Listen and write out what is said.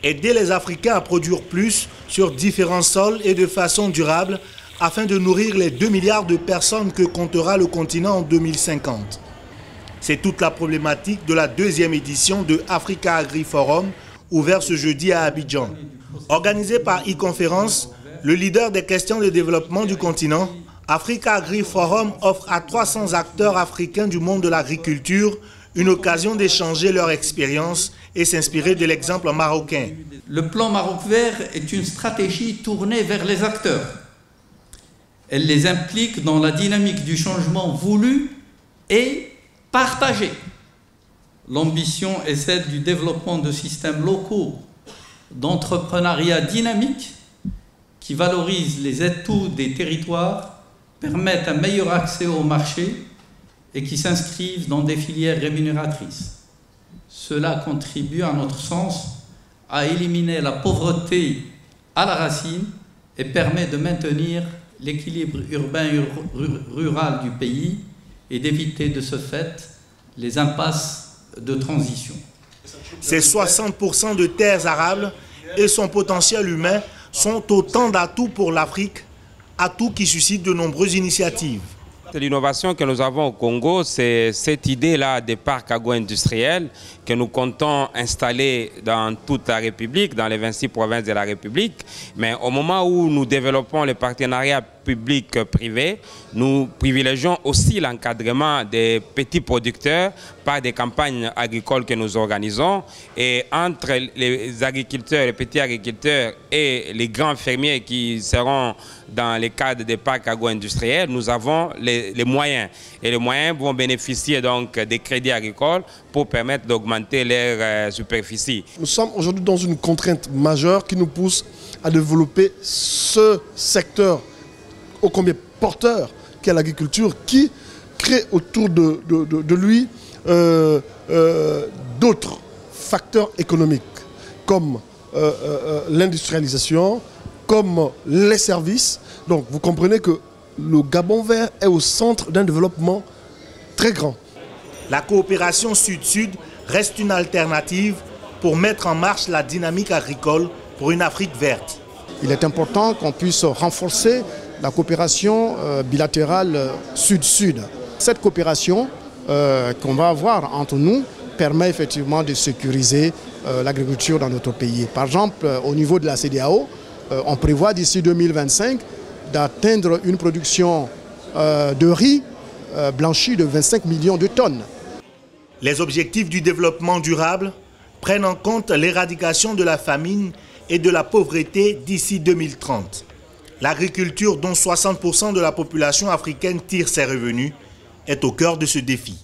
aider les Africains à produire plus sur différents sols et de façon durable afin de nourrir les 2 milliards de personnes que comptera le continent en 2050. C'est toute la problématique de la 2e édition de Africa Agri Forum, ouvert ce jeudi à Abidjan. Organisé par e-conférence, le leader des questions de développement du continent, Africa Agri Forum offre à 300 acteurs africains du monde de l'agriculture une occasion d'échanger leur expérience et s'inspirer de l'exemple marocain. Le plan Maroc Vert est une stratégie tournée vers les acteurs. Elle les implique dans la dynamique du changement voulu et partagé. L'ambition est celle du développement de systèmes locaux d'entrepreneuriat dynamique qui valorisent les atouts des territoires, permettent un meilleur accès au marché et qui s'inscrivent dans des filières rémunératrices. Cela contribue, à notre sens, à éliminer la pauvreté à la racine et permet de maintenir l'équilibre urbain-rural du pays et d'éviter de ce fait les impasses de transition. Ces 60% de terres arables et son potentiel humain sont autant d'atouts pour l'Afrique, atouts qui suscitent de nombreuses initiatives. L'innovation que nous avons au Congo, c'est cette idée-là des parcs agro-industriels que nous comptons installer dans toute la République, dans les 26 provinces de la République. Mais au moment où nous développons les partenariats public-privé, nous privilégions aussi l'encadrement des petits producteurs par des campagnes agricoles que nous organisons. Et entre les agriculteurs, les petits agriculteurs et les grands fermiers qui seront dans le cadre des parcs agro-industriels, nous avons les moyens. Et les moyens vont bénéficier donc des crédits agricoles pour permettre d'augmenter leur superficie. Nous sommes aujourd'hui dans une contrainte majeure qui nous pousse à développer ce secteur ô combien porteur qu'est l'agriculture, qui crée autour de lui d'autres facteurs économiques comme l'industrialisation, comme les services. Donc vous comprenez que le Gabon vert est au centre d'un développement très grand. La coopération Sud-Sud reste une alternative pour mettre en marche la dynamique agricole pour une Afrique verte. Il est important qu'on puisse renforcer la coopération bilatérale Sud-Sud. Cette coopération qu'on va avoir entre nous permet effectivement de sécuriser l'agriculture dans notre pays. Par exemple, au niveau de la CEDEAO, on prévoit d'ici 2025 d'atteindre une production de riz blanchi de 25 millions de tonnes. Les objectifs du développement durable prennent en compte l'éradication de la famine et de la pauvreté d'ici 2030. L'agriculture, dont 60% de la population africaine tire ses revenus, est au cœur de ce défi.